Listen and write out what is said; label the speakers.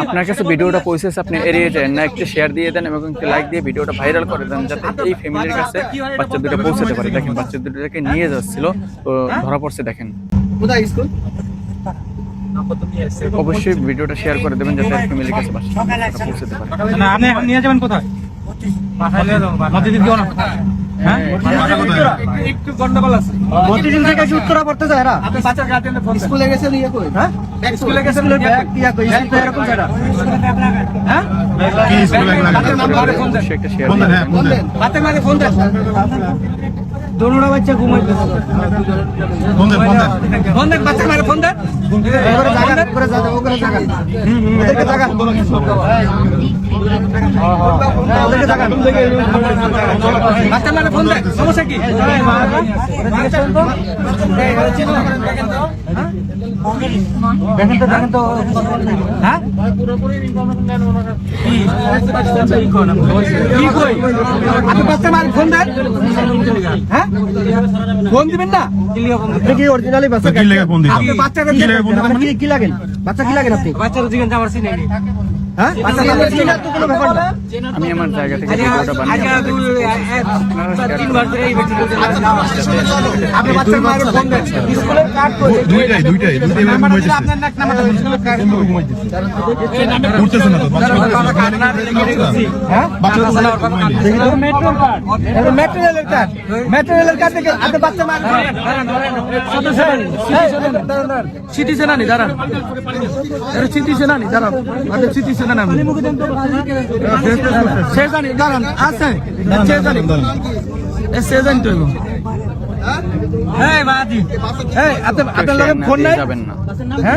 Speaker 1: আপনার কাছে ভিডিওটা পৌঁছেছে, আপনি এড়িয়ে যায় না, একটু শেয়ার দিয়ে দেন এবং একটু লাইক দিয়ে ভিডিওটা ভাইরাল করে দেন, যাতে এই ফ্যামিলির কাছে বাচ্চা দুটো পৌঁছাতে পারে। দেখেন বাচ্চা দুটোকে নিয়ে যাচ্ছিল, তো ধরা পড়ছে। দেখেন অবশ্যই ভিডিওটা শেয়ার করে দেবেন, যাতে ফ্যামিলির কাছে বাচ্চা পৌঁছাতে পারে।
Speaker 2: আপনি এখন নিয়ে যাবেন কোথায়? একটু গন্ডগোল আছে। মতিঝিল থেকে কি উত্তরা পড়তে যায় এরা? আপনি বাচ্চার গার্ডিয়ানে ফোন স্কুলে গেছেন ইয়ে কই? হ্যাঁ স্কুলে গেছেন ব্যাগ কি কই? স্কুল তো এরকম জায়গা। হ্যাঁ কি স্কুলে লাগে? বাচ্চার নাম্বারে ফোন দেন, একটা শেয়ার দেন, ফোন দেন, বাচ্চার নাম্বারে ফোন দেন। দোনোটা বাচ্চা ঘুমাইতেছে। ফোন দেন, ফোন দেন, বাচ্চার নাম্বারে ফোন দেন। ওরে জায়গা করে যাও, ওরে জায়গা। ওদেরকে জায়গা। ওদেরকে জায়গা। বাচ্চার নাম্বারে ফোন দেন। সমস্যা কি? দেখেন তো হ্যাঁ পুরোপুরি ইনফরমেশন দেন ওনারা কি কই আপনি বাচ্চা মার ফোন দেন হ্যাঁ ফোন দিবেন না কি অরিজিনালি বাচ্চা কি লাগে ফোন দিবেন আপনি বাচ্চাকে কি লাগেন বাচ্চা কি লাগেন আপনি বাচ্চার জিজ্ঞাসা আমার চিনি নেই হ্যাঁ বাচ্চা চিনা তো কোনো ব্যাপার না
Speaker 1: আমি আমার জায়গা থেকে ভিডিওটা বানিয়ে
Speaker 2: তিনবার ধরে এই ব্যক্তি আপনি বাচ্চা মার ফোন দেন স্কুলের কার্ড কই দুইটাই এমন হইছে আপনার নাক নামাটা স্কুলের কার্ড ঘুমাইছে এই নামে উঠতেছ না তো হ্যাঁ বাচ্চা দেখি তো ম্যাটেরিয়ালের কার্ড থেকে আপনি বাচ্চা মার সিটিজেন আনি দাঁড়ান এটা সিটিজেন আনি দাঁড়ান আপনি সিটিজেন আনি সে জানি দাঁড়ান আছে সে জানি সে জানি তো এই বাদি এই আপনার লগে ফোন নাই
Speaker 1: যাবেন না।
Speaker 2: হ্যাঁ